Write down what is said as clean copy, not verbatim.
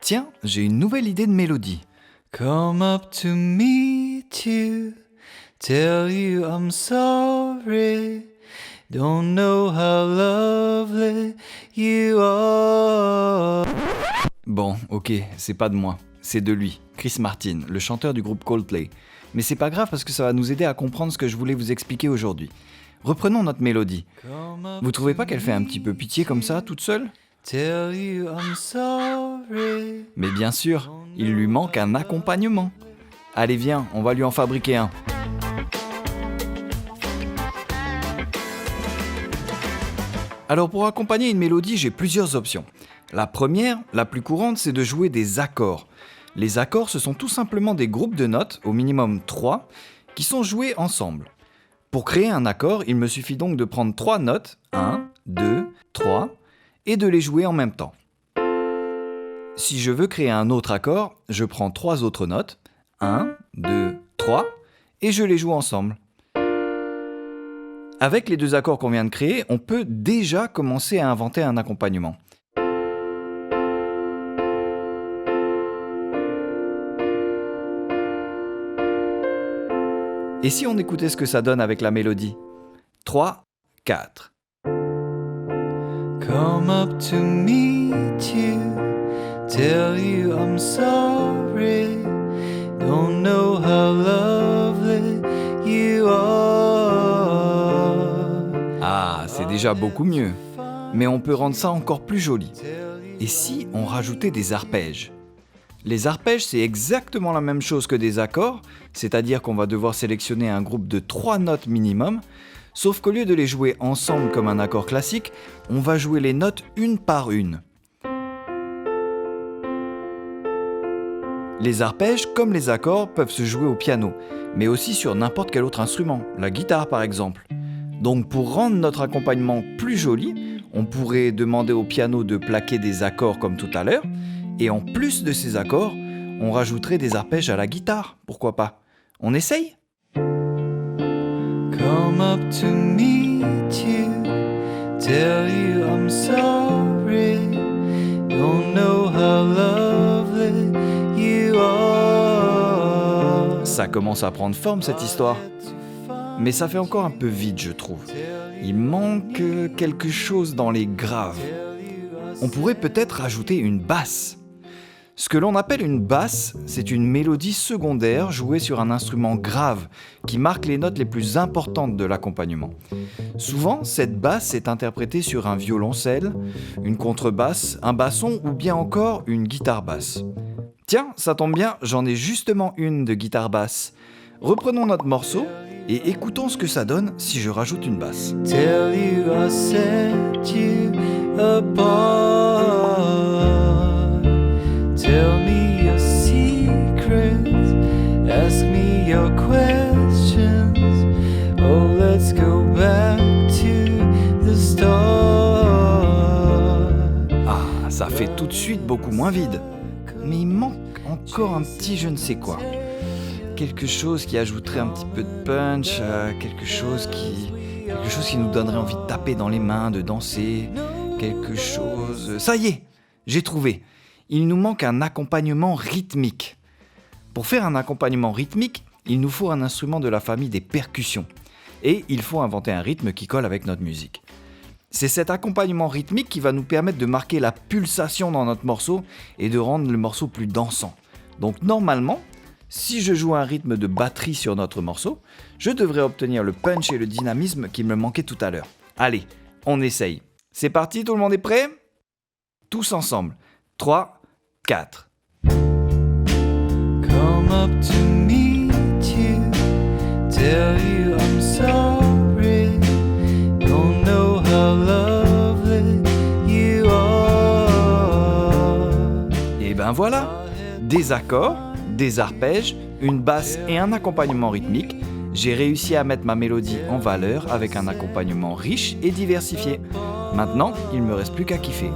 Tiens, j'ai une nouvelle idée de mélodie. Come up to meet you, tell you I'm sorry, don't know how lovely you are. Bon, ok, c'est pas de moi, c'est de lui, Chris Martin, le chanteur du groupe Coldplay. Mais c'est pas grave parce que ça va nous aider à comprendre ce que je voulais vous expliquer aujourd'hui. Reprenons notre mélodie. Vous trouvez pas qu'elle fait un petit peu pitié comme ça, toute seule ? Tell you I'm sorry. Mais bien sûr, il lui manque un accompagnement. Allez viens, on va lui en fabriquer un. Alors pour accompagner une mélodie, j'ai plusieurs options. La première, la plus courante, c'est de jouer des accords. Les accords, ce sont tout simplement des groupes de notes, au minimum 3, qui sont joués ensemble. Pour créer un accord, il me suffit donc de prendre 3 notes, 1, 2, 3, et de les jouer en même temps. Si je veux créer un autre accord, je prends 3 autres notes, 1, 2, 3, et je les joue ensemble. Avec les 2 accords qu'on vient de créer, on peut déjà commencer à inventer un accompagnement. Et si on écoutait ce que ça donne avec la mélodie ? 3, 4. Come up to meet you, tell you I'm sorry, don't know how lovely you are. Ah, c'est déjà beaucoup mieux, mais on peut rendre ça encore plus joli. Et si on rajoutait des arpèges ? Les arpèges, c'est exactement la même chose que des accords, c'est-à-dire qu'on va devoir sélectionner un groupe de 3 notes minimum, sauf qu'au lieu de les jouer ensemble comme un accord classique, on va jouer les notes une par une. Les arpèges, comme les accords, peuvent se jouer au piano, mais aussi sur n'importe quel autre instrument, la guitare par exemple. Donc pour rendre notre accompagnement plus joli, on pourrait demander au piano de plaquer des accords comme tout à l'heure, et en plus de ces accords, on rajouterait des arpèges à la guitare, pourquoi pas ? On essaye ? Come up to meet you, tell you I'm sorry, don't know how lovely you are. Ça commence à prendre forme cette histoire, mais ça fait encore un peu vide je trouve. Il manque quelque chose dans les graves. On pourrait peut-être rajouter une basse. Ce que l'on appelle une basse, c'est une mélodie secondaire jouée sur un instrument grave qui marque les notes les plus importantes de l'accompagnement. Souvent, cette basse est interprétée sur un violoncelle, une contrebasse, un basson ou bien encore une guitare basse. Tiens, ça tombe bien, j'en ai justement une de guitare basse. Reprenons notre morceau et écoutons ce que ça donne si je rajoute une basse. Tell you I set you apart. Tell me your secrets, ask me your questions. Oh, let's go back to the start. Ah, ça fait tout de suite beaucoup moins vide. Mais il manque encore un petit je ne sais quoi. Quelque chose qui ajouterait un petit peu de punch, quelque chose qui nous donnerait envie de taper dans les mains, de danser, quelque chose... Ça y est, j'ai trouvé. Il nous manque un accompagnement rythmique. Pour faire un accompagnement rythmique, il nous faut un instrument de la famille des percussions. Et il faut inventer un rythme qui colle avec notre musique. C'est cet accompagnement rythmique qui va nous permettre de marquer la pulsation dans notre morceau et de rendre le morceau plus dansant. Donc normalement, si je joue un rythme de batterie sur notre morceau, je devrais obtenir le punch et le dynamisme qui me manquaient tout à l'heure. Allez, on essaye. C'est parti, tout le monde est prêt ? Tous ensemble. 3, 4. Come up to meet you, tell you I'm sorry, don't know how lovely you are. Et ben voilà, des accords, des arpèges, une basse et un accompagnement rythmique. J'ai réussi à mettre ma mélodie en valeur avec un accompagnement riche et diversifié. Maintenant, il ne me reste plus qu'à kiffer.